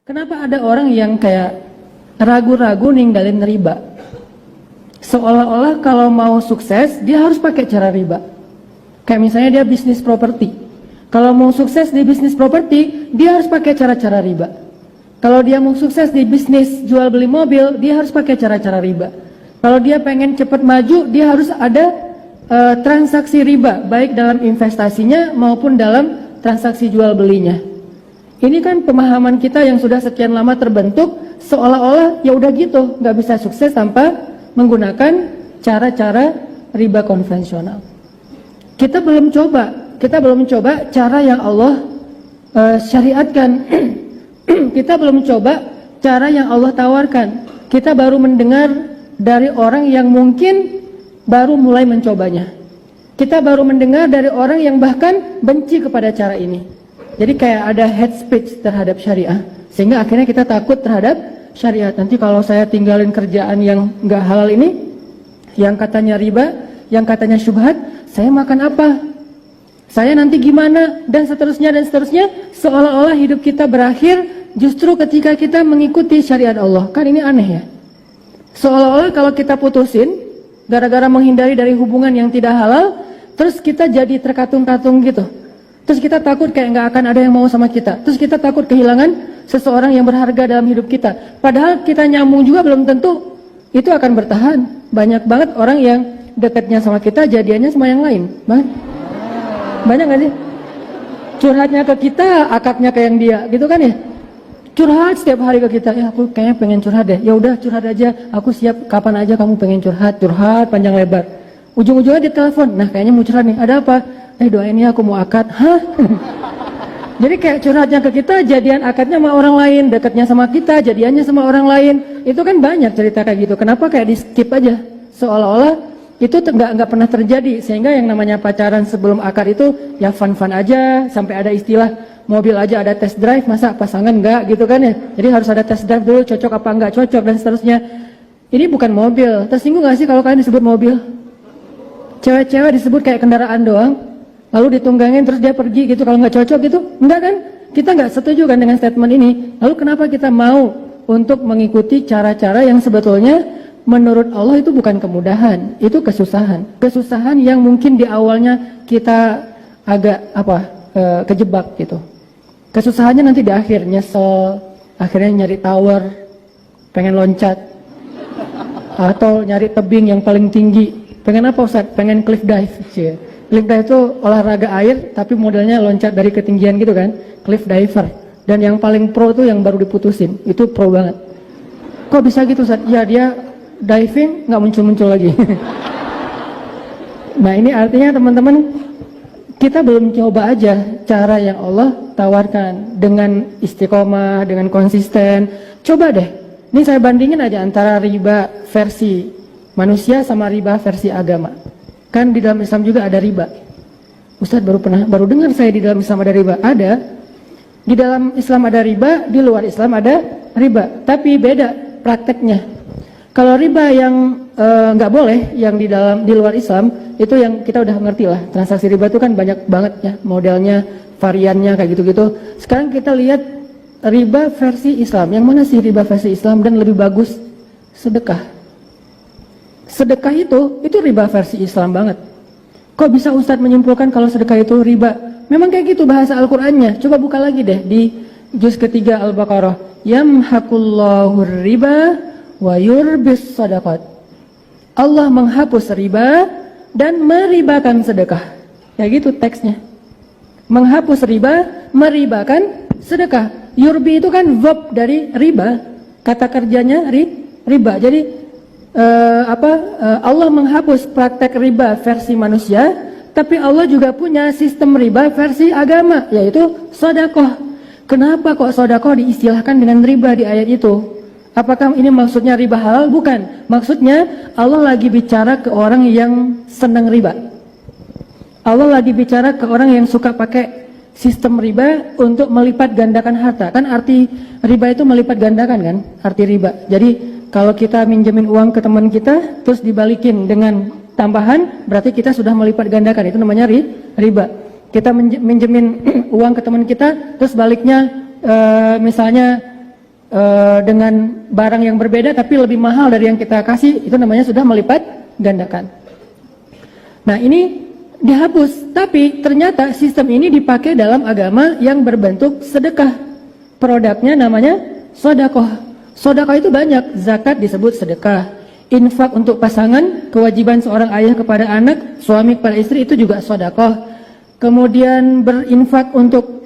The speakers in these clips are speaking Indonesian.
Kenapa ada orang yang kayak ragu-ragu ninggalin riba? Seolah-olah kalau mau sukses dia harus pakai cara riba. Kayak misalnya dia bisnis properti. Kalau mau sukses di bisnis properti, dia harus pakai cara-cara riba. Kalau dia mau sukses di bisnis jual beli mobil, dia harus pakai cara-cara riba. Kalau dia pengen cepat maju, dia harus ada transaksi riba, baik dalam investasinya maupun dalam transaksi jual belinya. Ini kan pemahaman kita yang sudah sekian lama terbentuk, seolah-olah ya udah gitu, nggak bisa sukses tanpa menggunakan cara-cara riba konvensional. Kita belum coba cara yang Allah syariatkan. Kita belum coba cara yang Allah tawarkan. Kita baru mendengar dari orang yang mungkin baru mulai mencobanya. Kita baru mendengar dari orang yang bahkan benci kepada cara ini. Jadi kayak ada hate speech terhadap syariah, sehingga akhirnya kita takut terhadap syariat. Nanti kalau saya tinggalin kerjaan yang nggak halal ini, yang katanya riba, yang katanya syubhat, saya makan apa? Saya nanti gimana? Dan seterusnya dan seterusnya. Seolah-olah hidup kita berakhir justru ketika kita mengikuti syariat Allah. Kan ini aneh ya. Seolah-olah kalau kita putusin gara-gara menghindari dari hubungan yang tidak halal, terus kita jadi terkatung-katung gitu. Terus kita takut kayak nggak akan ada yang mau sama kita. Terus kita takut kehilangan seseorang yang berharga dalam hidup kita. Padahal kita nyambung juga belum tentu itu akan bertahan. Banyak banget orang yang dekatnya sama kita, jadiannya sama yang lain. Banyak nggak sih? Curhatnya ke kita, akadnya ke yang dia, gitu kan ya? Curhat setiap hari ke kita. Ya aku kayaknya pengen curhat deh. Ya udah curhat aja. Aku siap kapan aja kamu pengen curhat. Curhat panjang lebar. Ujung-ujungnya ditelepon. Nah kayaknya mau curhat nih. Ada apa? Doain ya aku mau akad. Hah? Jadi kayak curhatnya ke kita, jadian akadnya sama orang lain, dekatnya sama kita, jadiannya sama orang lain. Itu kan banyak cerita kayak gitu. Kenapa kayak di skip aja? Seolah-olah itu nggak pernah terjadi. Sehingga yang namanya pacaran sebelum akad itu ya fun-fun aja. Sampai ada istilah mobil aja ada test drive, masa pasangan nggak gitu kan ya? Jadi harus ada test drive dulu, cocok apa nggak cocok dan seterusnya. Ini bukan mobil. Tersinggung nggak sih kalau kalian disebut mobil? Cewek-cewek disebut kayak kendaraan doang. Lalu ditunggangin terus dia pergi gitu, kalau nggak cocok gitu, enggak kan? Kita nggak setuju kan dengan statement ini. Lalu kenapa kita mau untuk mengikuti cara-cara yang sebetulnya menurut Allah itu bukan kemudahan, itu kesusahan. Kesusahan yang mungkin di awalnya kita agak kejebak gitu. Kesusahannya nanti di akhir nyesel, akhirnya nyari tower, pengen loncat, atau nyari tebing yang paling tinggi. Pengen apa Ustaz? Pengen cliff dive sih. Cliff dive itu olahraga air tapi modelnya loncat dari ketinggian gitu kan, cliff diver. Dan yang paling pro tuh yang baru diputusin, itu pro banget. Kok bisa gitu Ustaz? Ya dia diving nggak muncul-muncul lagi. Nah ini artinya teman-teman, kita belum coba aja cara yang Allah tawarkan dengan istiqomah, dengan konsisten. Coba deh, ini saya bandingin aja antara riba versi manusia sama riba versi agama. Kan di dalam Islam juga ada riba. Ustadz baru dengar saya di dalam Islam ada riba. Ada. Di dalam Islam ada riba, di luar Islam ada riba. Tapi beda prakteknya. Kalau riba yang nggak boleh, yang di luar Islam, itu yang kita udah ngerti lah. Transaksi riba itu kan banyak banget ya, modelnya, variannya kayak gitu-gitu. Sekarang kita lihat riba versi Islam. Yang mana sih riba versi Islam dan lebih bagus? Sedekah. Sedekah itu riba versi Islam banget. Kok bisa Ustadz menyimpulkan kalau sedekah itu riba? Memang kayak gitu bahasa Al-Qur'annya. Coba buka lagi deh di juz ketiga Al-Baqarah. Yamhaqullahu riba wa yurbis sadaqat. Allah menghapus riba dan meribakan sedekah. Ya gitu teksnya. Menghapus riba, meribakan sedekah. Yurbi itu kan verb dari riba. Kata kerjanya riba. Jadi Allah menghapus praktek riba versi manusia, tapi Allah juga punya sistem riba versi agama, yaitu sedekah. Kenapa kok sedekah diistilahkan dengan riba di ayat itu? Apakah ini maksudnya riba halal? Bukan. Maksudnya Allah lagi bicara ke orang yang senang riba. Allah lagi bicara ke orang yang suka pakai sistem riba untuk melipat gandakan harta. Kan arti riba itu melipat gandakan kan? Arti riba. Jadi kalau kita minjemin uang ke teman kita, terus dibalikin dengan tambahan, berarti kita sudah melipat gandakan. Itu namanya riba. Kita minjemin uang ke teman kita, terus baliknya misalnya dengan barang yang berbeda tapi lebih mahal dari yang kita kasih, itu namanya sudah melipat gandakan. Nah, ini dihapus, tapi ternyata sistem ini dipakai dalam agama yang berbentuk sedekah. Produknya namanya sedekah. Sedekah itu banyak, zakat disebut sedekah, infak untuk pasangan, kewajiban seorang ayah kepada anak, suami kepada istri itu juga sedekah. Kemudian berinfak untuk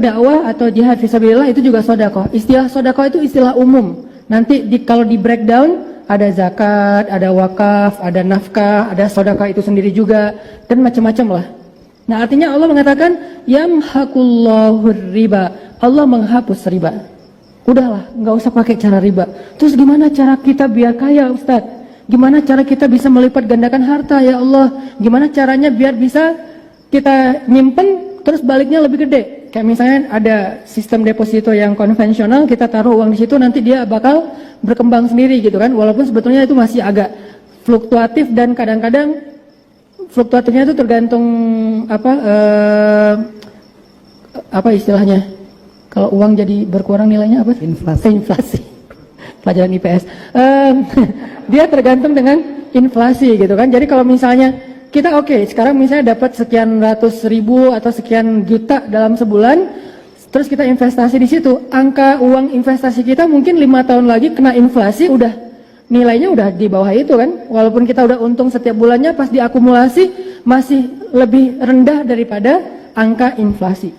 dakwah atau jihad fisabilillah itu juga sedekah. Istilah sedekah itu istilah umum. Nanti kalau di breakdown ada zakat, ada wakaf, ada nafkah, ada sedekah itu sendiri juga, dan macam-macam lah. Nah, artinya Allah mengatakan yamhaqullahu riba. Allah menghapus riba. Udahlah, nggak usah pakai cara riba. Terus gimana cara kita biar kaya, Ustaz? Gimana cara kita bisa melipat gandakan harta, ya Allah? Gimana caranya biar bisa kita nyimpen terus baliknya lebih gede? Kayak misalnya ada sistem deposito yang konvensional, kita taruh uang di situ, nanti dia bakal berkembang sendiri gitu kan, walaupun sebetulnya itu masih agak fluktuatif, dan kadang-kadang fluktuatifnya itu tergantung apa istilahnya, kalau uang jadi berkurang nilainya apa? Inflasi. Pelajaran IPS. Dia tergantung dengan inflasi gitu kan. Jadi kalau misalnya kita sekarang misalnya dapat sekian ratus ribu atau sekian juta dalam sebulan, terus kita investasi di situ, angka uang investasi kita mungkin 5 tahun lagi kena inflasi, udah nilainya udah di bawah itu kan, walaupun kita udah untung setiap bulannya, pas diakumulasi masih lebih rendah daripada angka inflasi.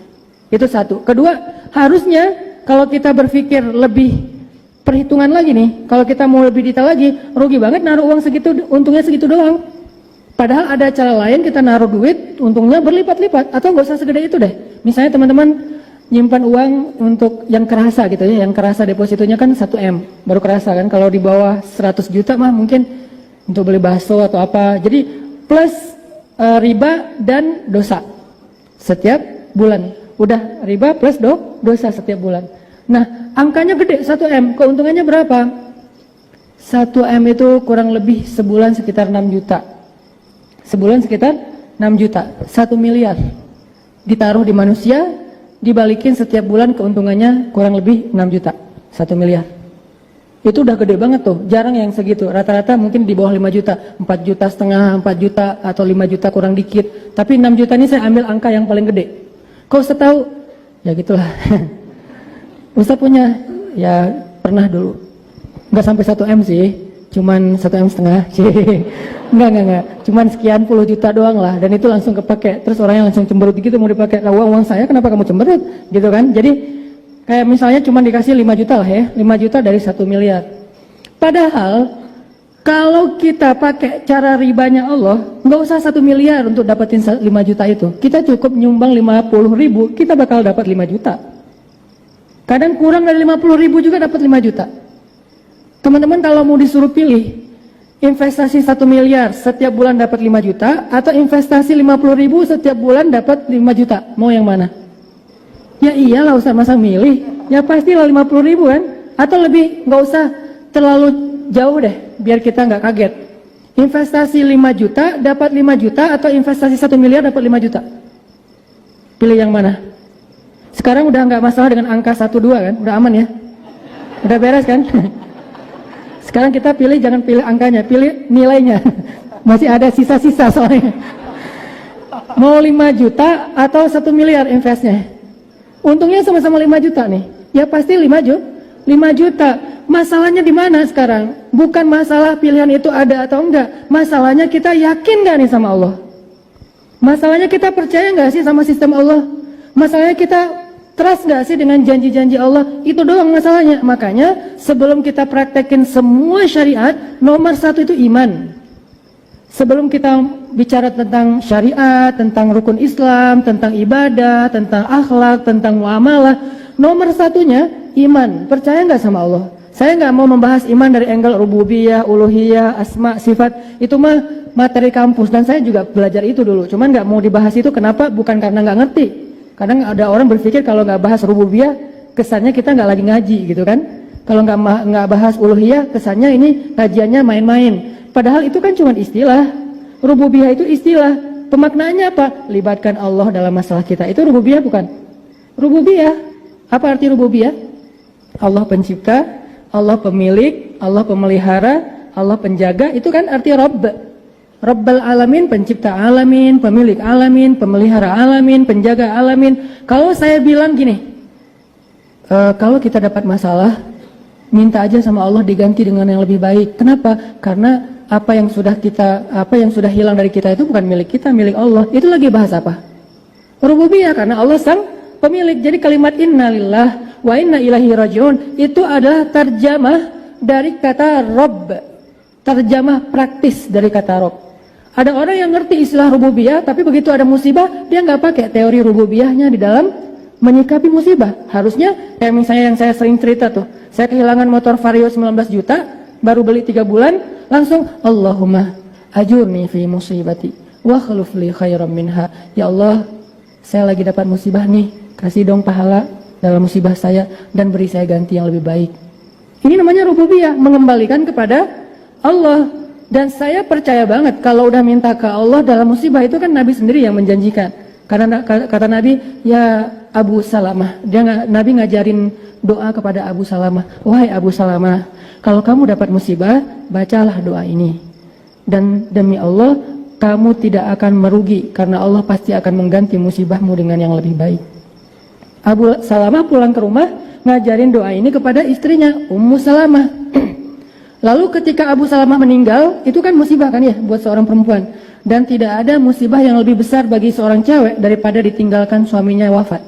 Itu satu. Kedua, harusnya kalau kita berpikir lebih perhitungan lagi nih, kalau kita mau lebih detail lagi, rugi banget naruh uang segitu, untungnya segitu doang. Padahal ada cara lain, kita naruh duit, untungnya berlipat-lipat, atau nggak usah segede itu deh. Misalnya teman-teman nyimpan uang untuk yang kerasa gitu ya, yang kerasa depositonya kan 1 M, baru kerasa kan. Kalau di bawah 100 juta mah mungkin untuk beli bakso atau apa. Jadi plus riba dan dosa setiap bulan. Udah riba plus dosa setiap bulan. Nah, angkanya gede, 1 M, keuntungannya berapa? 1 M itu kurang lebih sebulan sekitar 6 juta. Sebulan sekitar 6 juta, 1 miliar ditaruh di manusia, dibalikin setiap bulan keuntungannya kurang lebih 6 juta, 1 miliar. Itu udah gede banget tuh, jarang yang segitu. Rata-rata mungkin di bawah 5 juta, 4 juta setengah, 4 juta atau 5 juta kurang dikit. Tapi 6 juta ini saya ambil angka yang paling gede. Kau setahu? Ya gitulah. Ustaz punya, ya pernah dulu. Nggak sampai 1 M sih, cuman 1 M setengah. Enggak. Cuman sekian puluh juta doang lah, dan itu langsung kepake. Terus orangnya langsung cemberut gitu, mau dipakai. Lah uang saya kenapa kamu cemberut? Gitu kan. Jadi kayak misalnya cuman dikasih 5 juta lah ya, 5 juta dari 1 miliar. Padahal kalau kita pakai cara ribanya Allah, nggak usah 1 miliar untuk dapetin 5 juta itu. Kita cukup nyumbang 50 ribu, kita bakal dapat 5 juta. Kadang kurang dari 50 ribu juga dapat 5 juta. Teman-teman kalau mau disuruh pilih, investasi 1 miliar setiap bulan dapat 5 juta, atau investasi 50 ribu setiap bulan dapat 5 juta, mau yang mana? Ya iyalah, usah masa milih, ya pastilah 50 ribu kan, atau lebih, nggak usah terlalu jauh deh, biar kita nggak kaget. Investasi 5 juta dapat 5 juta, atau investasi 1 miliar dapat 5 juta? Pilih yang mana? Sekarang udah nggak masalah dengan angka 1-2 kan, udah aman ya? Udah beres kan? Sekarang kita pilih, jangan pilih angkanya, pilih nilainya. Masih ada sisa-sisa soalnya. Mau 5 juta atau 1 miliar investnya? Untungnya sama-sama 5 juta nih. Ya pasti 5 juta. Masalahnya di mana sekarang? Bukan masalah pilihan itu ada atau enggak. Masalahnya kita yakin gak nih sama Allah? Masalahnya kita percaya gak sih sama sistem Allah? Masalahnya kita trust gak sih dengan janji-janji Allah? Itu doang masalahnya. Makanya sebelum kita praktekin semua syariat, nomor 1 itu iman. Sebelum kita bicara tentang syariat, tentang rukun Islam, tentang ibadah, tentang akhlak, tentang muamalah, nomor 1-nya iman. Percaya nggak sama Allah? Saya nggak mau membahas iman dari angle rububiyah, uluhiyah, asma, sifat. Itu mah materi kampus, dan saya juga belajar itu dulu. Cuman nggak mau dibahas itu. Kenapa? Bukan karena nggak ngerti. Kadang ada orang berpikir kalau nggak bahas rububiyah, kesannya kita nggak lagi ngaji gitu kan. Kalau nggak bahas uluhiyah, kesannya ini kajiannya main-main. Padahal itu kan cuma istilah. Rububiyah itu istilah. Pemaknaannya apa? Libatkan Allah dalam masalah kita. Itu rububiyah bukan? Rububiyah. Apa arti rububiyah? Allah pencipta, Allah pemilik, Allah pemelihara, Allah penjaga, itu kan arti Rabb. Rabbal alamin, pencipta alamin, pemilik alamin, pemelihara alamin, penjaga alamin. Kalau saya bilang gini, kalau kita dapat masalah, minta aja sama Allah diganti dengan yang lebih baik. Kenapa? Karena apa yang sudah hilang dari kita itu bukan milik kita, milik Allah. Itu lagi bahas apa? Rububiyah, karena Allah sang pemilik. Jadi kalimat innalillah wa inna ilaihi rajiun itu adalah terjemah dari kata Rabb, terjemah praktis dari kata Rabb. Ada orang yang ngerti istilah rububiyah, tapi begitu ada musibah dia nggak pakai teori rububiyahnya di dalam menyikapi musibah. Harusnya kayak misalnya yang saya sering cerita tuh, saya kehilangan motor Vario 19 juta, baru beli 3 bulan, langsung Allahumma ajurni fi musibati wa khuluf li khairam minha. Ya Allah, saya lagi dapat musibah nih, kasih dong pahala dalam musibah saya dan beri saya ganti yang lebih baik. Ini namanya rububiyah, mengembalikan kepada Allah. Dan saya percaya banget kalau udah minta ke Allah dalam musibah itu kan Nabi sendiri yang menjanjikan. Karena kata Nabi, ya Abu Salamah, Nabi ngajarin doa kepada Abu Salamah, wahai Abu Salamah, kalau kamu dapat musibah, bacalah doa ini. Dan demi Allah, kamu tidak akan merugi karena Allah pasti akan mengganti musibahmu dengan yang lebih baik. Abu Salamah pulang ke rumah ngajarin doa ini kepada istrinya Ummu Salamah. Lalu ketika Abu Salamah meninggal, itu kan musibah kan ya buat seorang perempuan. Dan tidak ada musibah yang lebih besar bagi seorang cewek daripada ditinggalkan suaminya wafat.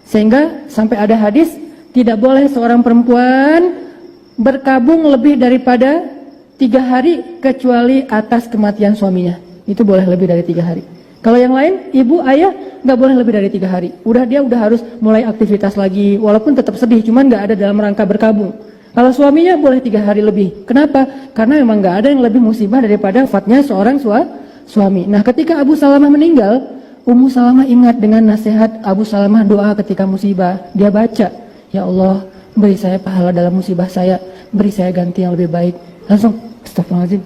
Sehingga sampai ada hadis, tidak boleh seorang perempuan berkabung lebih daripada 3 hari kecuali atas kematian suaminya. Itu boleh lebih dari 3 hari. Kalau yang lain, ibu, ayah, nggak boleh lebih dari 3 hari. Dia udah harus mulai aktivitas lagi, walaupun tetap sedih, cuman nggak ada dalam rangka berkabung. Kalau suaminya boleh 3 hari lebih. Kenapa? Karena memang nggak ada yang lebih musibah daripada wafatnya seorang suami. Nah, ketika Abu Salamah meninggal, Ummu Salamah ingat dengan nasihat Abu Salamah doa ketika musibah. Dia baca, ya Allah, beri saya pahala dalam musibah saya, beri saya ganti yang lebih baik. Langsung, astagfirullahaladzim,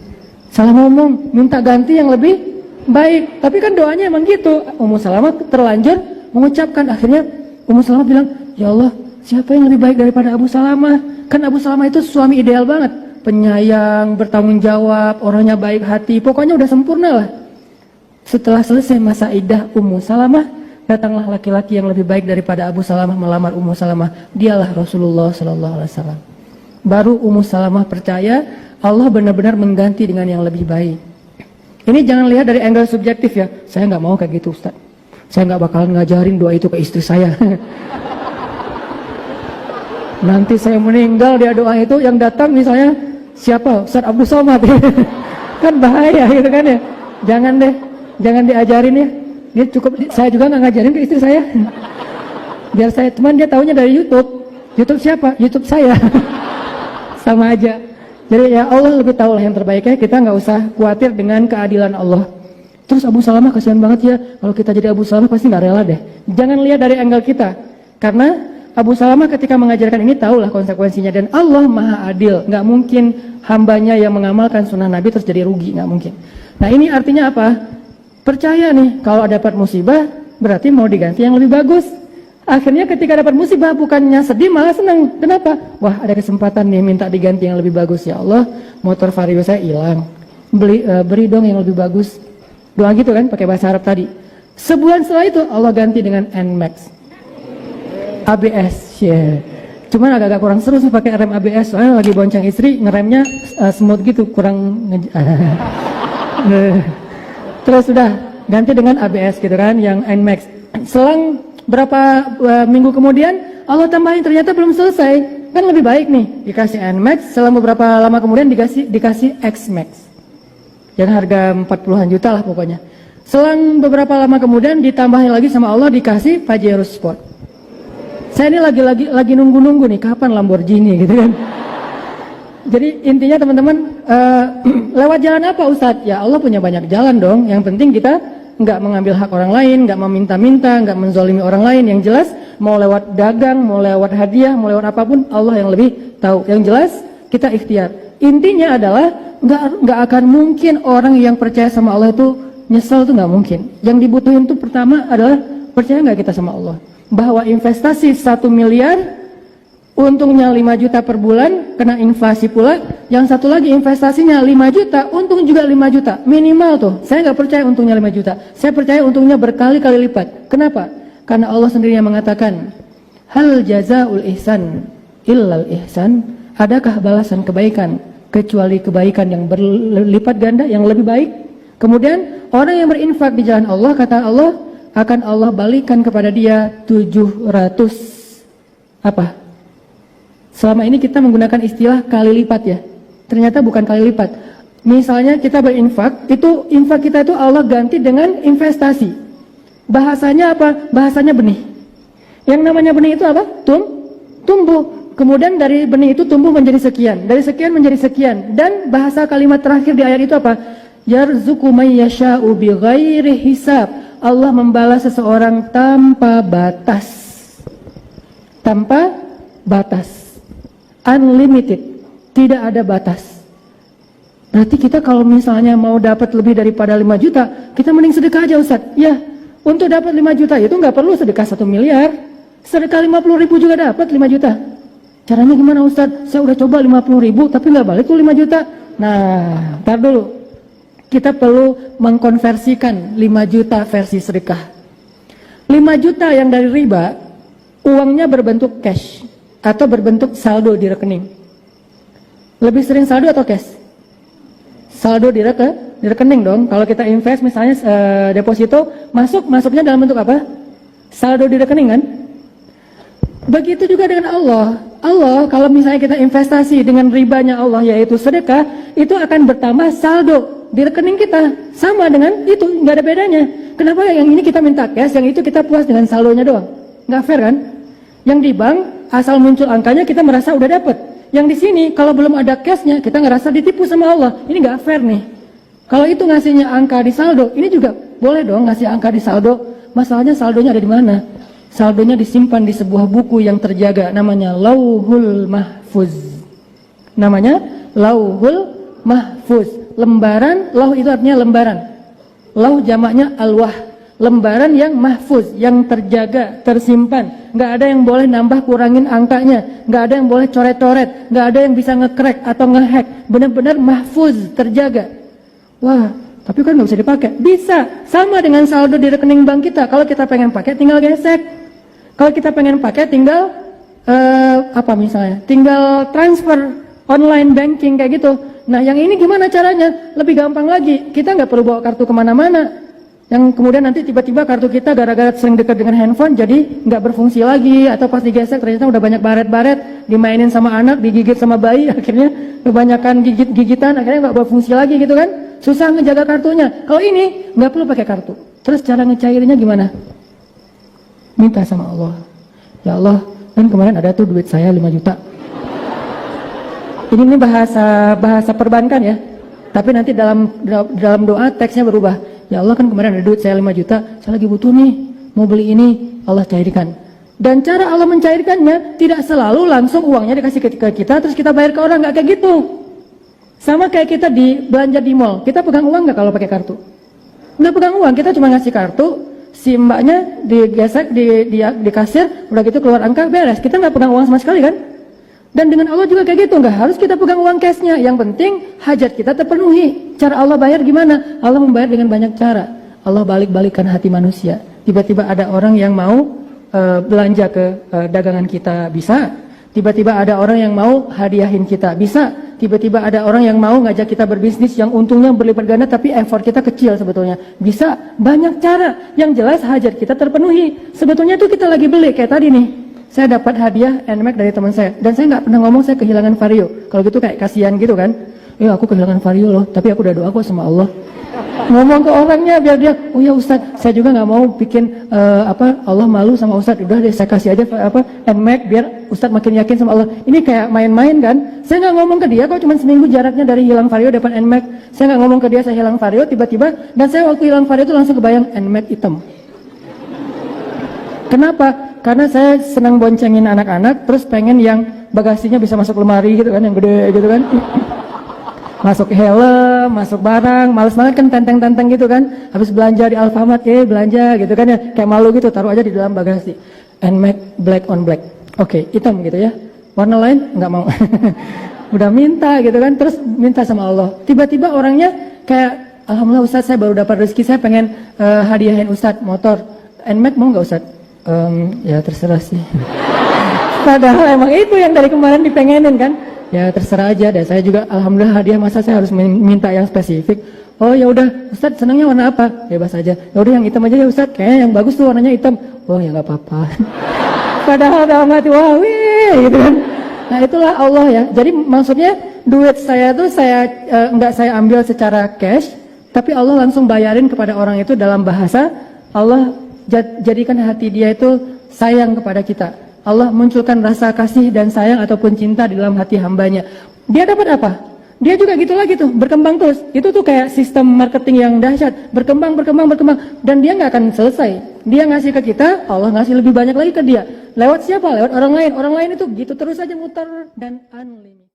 salah ngomong, minta ganti yang lebih baik. Tapi kan doanya emang gitu. Ummu Salamah terlanjur mengucapkan, akhirnya Ummu Salamah bilang, ya Allah, siapa yang lebih baik daripada Abu Salamah? Kan Abu Salamah itu suami ideal banget, penyayang, bertanggung jawab, orangnya baik hati, pokoknya udah sempurna lah. Setelah selesai masa iddah Ummu Salamah, datanglah laki-laki yang lebih baik daripada Abu Salamah melamar Ummu Salamah. Dialah Rasulullah SAW. Baru Ummu Salamah percaya Allah benar-benar mengganti dengan yang lebih baik. Ini jangan lihat dari angle subjektif ya. Saya nggak mau kayak gitu, Ustaz. Saya nggak bakalan ngajarin doa itu ke istri saya. Nanti saya meninggal, dia doa itu yang datang misalnya siapa? Ustaz Abdul Somad. Kan bahaya gitu kan ya. Jangan deh, jangan diajarin ya. Ini cukup, saya juga nggak ngajarin ke istri saya. Biar saya, teman dia taunya dari YouTube. YouTube siapa? YouTube saya. Sama aja. Jadi ya Allah lebih tahu lah yang terbaiknya. Kita nggak usah khawatir dengan keadilan Allah. Terus Abu Salamah kasihan banget ya. Kalau kita jadi Abu Salamah pasti nggak rela deh. Jangan lihat dari angle kita. Karena Abu Salamah ketika mengajarkan ini tahulah konsekuensinya, dan Allah maha adil, nggak mungkin hambanya yang mengamalkan sunnah Nabi terus jadi rugi, nggak mungkin. Nah ini artinya apa? Percaya nih, kalau dapat musibah berarti mau diganti yang lebih bagus. Akhirnya ketika dapat musibah bukannya sedih malah senang. Kenapa? Wah, ada kesempatan nih minta diganti yang lebih bagus. Ya Allah, motor Vario saya hilang, beri dong yang lebih bagus. Doa gitu kan pakai bahasa Arab tadi. Sebulan setelah itu Allah ganti dengan NMAX ABS, yeah. Cuman agak-agak kurang seru sih pakai rem ABS, soalnya lagi bonceng istri, ngeremnya smooth gitu, kurang terus sudah ganti dengan ABS gitu kan, yang NMAX. Selang berapa minggu kemudian Allah tambahin, ternyata belum selesai, kan lebih baik nih dikasih NMAX. Selang beberapa lama kemudian dikasih XMAX yang harga 40-an juta lah pokoknya. Selang beberapa lama kemudian ditambahin lagi sama Allah, dikasih Pajero Sport. Saya ini lagi nunggu nih kapan Lamborghini gitu kan. Jadi intinya teman-teman, lewat jalan apa Ustadz? Ya Allah punya banyak jalan dong. Yang penting kita nggak mengambil hak orang lain, nggak meminta-minta, nggak menzolimi orang lain. Yang jelas mau lewat dagang, mau lewat hadiah, mau lewat apapun, Allah yang lebih tahu. Yang jelas kita ikhtiar. Intinya adalah nggak akan mungkin orang yang percaya sama Allah itu nyesel, tuh nggak mungkin. Yang dibutuhin tuh pertama adalah percaya nggak kita sama Allah, bahwa investasi 1 miliar untungnya 5 juta per bulan, kena inflasi pula. Yang satu lagi investasinya 5 juta, untung juga 5 juta. Minimal tuh, saya nggak percaya untungnya 5 juta. Saya percaya untungnya berkali-kali lipat. Kenapa? Karena Allah sendiri yang mengatakan, hal jazaul ihsan illal ihsan, adakah balasan kebaikan kecuali kebaikan yang berlipat ganda, yang lebih baik? Kemudian orang yang berinfak di jalan Allah, kata Allah, akan Allah balikan kepada dia 700 apa? Selama ini kita menggunakan istilah kali lipat ya. Ternyata bukan kali lipat. Misalnya kita berinfak, itu infak kita itu Allah ganti dengan investasi. Bahasanya apa? Bahasanya benih. Yang namanya benih itu apa? Tumbuh. Kemudian dari benih itu tumbuh menjadi sekian. Dari sekian menjadi sekian. Dan bahasa kalimat terakhir di ayat itu apa? Yarzuqu may yasha'u bighairi hisab. Allah membalas seseorang tanpa batas. Tanpa batas. Unlimited, tidak ada batas. Berarti kita kalau misalnya mau dapat lebih daripada 5 juta, kita mending sedekah aja Ustaz. Ya, untuk dapat 5 juta itu nggak perlu sedekah 1 miliar. Sedekah 50 ribu juga dapat 5 juta. Caranya gimana Ustaz? Saya udah coba 50 ribu tapi nggak balik tuh 5 juta. Nah, ntar dulu. Kita perlu mengkonversikan 5 juta versi sedekah. 5 juta yang dari riba, uangnya berbentuk cash atau berbentuk saldo di rekening. Lebih sering saldo atau cash? Saldo di rekening dong. Kalau kita invest misalnya deposito, masuknya dalam bentuk apa? Saldo di rekening kan? Begitu juga dengan Allah. Allah kalau misalnya kita investasi dengan ribanya Allah yaitu sedekah, itu akan bertambah saldo di rekening kita. Sama dengan itu, nggak ada bedanya. Kenapa yang ini kita minta cash, yang itu kita puas dengan saldonya doang? Nggak fair kan? Yang di bank asal muncul angkanya kita merasa udah dapet. Yang di sini kalau belum ada cashnya kita ngerasa ditipu sama Allah. Ini nggak fair nih. Kalau itu ngasihnya angka di saldo, ini juga boleh dong ngasih angka di saldo. Masalahnya saldonya ada di mana? Saldonya disimpan di sebuah buku yang terjaga, namanya Lauhul Mahfuz. Namanya Lauhul Mahfuz. Lembaran, lauh itu artinya lembaran. Lauh jamaknya alwah. Lembaran yang mahfuz, yang terjaga, tersimpan. Nggak ada yang boleh nambah kurangin angkanya. Nggak ada yang boleh coret-coret. Nggak ada yang bisa nge-crack atau nge-hack. Benar-benar mahfuz, terjaga. Wah, tapi kan nggak bisa dipakai. Bisa, sama dengan saldo di rekening bank kita. Kalau kita pengen pakai, tinggal gesek. Kalau kita pengen pakai, tinggal apa misalnya? Tinggal transfer online banking kayak gitu. Nah, yang ini gimana caranya? Lebih gampang lagi. Kita nggak perlu bawa kartu kemana-mana. Yang kemudian nanti tiba-tiba kartu kita gara-gara sering dekat dengan handphone jadi nggak berfungsi lagi, atau pas digesek ternyata udah banyak baret-baret, dimainin sama anak, digigit sama bayi, akhirnya kebanyakan gigit-gigitan, akhirnya nggak berfungsi lagi gitu kan, susah ngejaga kartunya. Kalau ini nggak perlu pakai kartu. Terus cara ngecairinnya gimana? Minta sama Allah, ya Allah, kan kemarin ada tuh duit saya 5 juta. Ini bahasa perbankan ya, tapi nanti dalam doa teksnya berubah. Ya Allah, kan kemarin ada duit saya 5 juta, saya lagi butuh nih, mau beli ini, Allah cairkan. Dan cara Allah mencairkannya tidak selalu langsung uangnya dikasih ke kita terus kita bayar ke orang, nggak kayak gitu. Sama kayak kita belanja di mall, kita pegang uang nggak kalau pakai kartu? Nggak pegang uang, kita cuma ngasih kartu, si mbaknya digesek di kasir, udah gitu keluar angka, beres. Kita nggak pegang uang sama sekali kan? Dan dengan Allah juga kayak gitu, nggak harus kita pegang uang cashnya. Yang penting hajat kita terpenuhi. Cara Allah bayar gimana? Allah membayar dengan banyak cara. Allah balik-balikan hati manusia. Tiba-tiba ada orang yang mau belanja ke dagangan kita, bisa. Tiba-tiba ada orang yang mau hadiahin kita, bisa. Tiba-tiba ada orang yang mau ngajak kita berbisnis yang untungnya berlipat ganda tapi effort kita kecil sebetulnya, bisa. Banyak cara. Yang jelas hajat kita terpenuhi. Sebetulnya itu kita lagi beli kayak tadi nih. Saya dapat hadiah NMAX dari teman saya, dan saya nggak pernah ngomong saya kehilangan vario. Kalau gitu kayak kasihan gitu kan, aku kehilangan vario loh, tapi aku udah doa kok sama Allah. Ngomong ke orangnya biar dia, oh ya Ustadz, saya juga nggak mau bikin Allah malu sama Ustadz. Udah deh, saya kasih aja NMAX biar Ustadz makin yakin sama Allah. Ini kayak main-main kan? Saya nggak ngomong ke dia kok, cuma seminggu jaraknya dari hilang vario dapat NMAX. Saya nggak ngomong ke dia saya hilang vario, tiba-tiba, dan saya waktu hilang vario itu langsung kebayang NMAX hitam. Kenapa? Karena saya senang boncengin anak-anak, terus pengen yang bagasinya bisa masuk lemari gitu kan, yang gede gitu kan. Masuk helm, masuk barang, males banget kan tenteng-tenteng gitu kan. Habis belanja di Alfamart, belanja gitu kan ya, kayak malu gitu, taruh aja di dalam bagasi. NMAX black on black. Oke, hitam gitu ya. warna lain nggak mau. Udah minta gitu kan, terus minta sama Allah. Tiba-tiba orangnya kayak, alhamdulillah Ustadz, saya baru dapat rezeki, saya pengen hadiahin Ustadz motor. NMAX mau nggak Ustadz? Ya terserah sih. Padahal emang itu yang dari kemarin dipengenin kan. Ya terserah aja deh, saya juga alhamdulillah hadiah, masa saya harus minta yang spesifik. Oh ya udah, Ustadz senangnya warna apa? Bebas aja. Ya udah yang hitam aja ya Ustadz, kayaknya yang bagus tuh warnanya hitam. Oh ya nggak apa-apa. Padahal dalam hati, wah wih gitu kan. Nah itulah Allah ya. Jadi maksudnya duit saya tuh nggak saya ambil secara cash, tapi Allah langsung bayarin kepada orang itu dalam bahasa Allah jadikan hati dia itu sayang kepada kita. Allah munculkan rasa kasih dan sayang ataupun cinta di dalam hati hambanya. Dia dapat apa? Dia juga gitu lagi tuh, berkembang terus. Itu tuh kayak sistem marketing yang dahsyat, berkembang, dan dia nggak akan selesai. Dia ngasih ke kita, Allah ngasih lebih banyak lagi ke dia. Lewat siapa? Lewat orang lain. Orang lain itu gitu terus aja muter dan unlimited.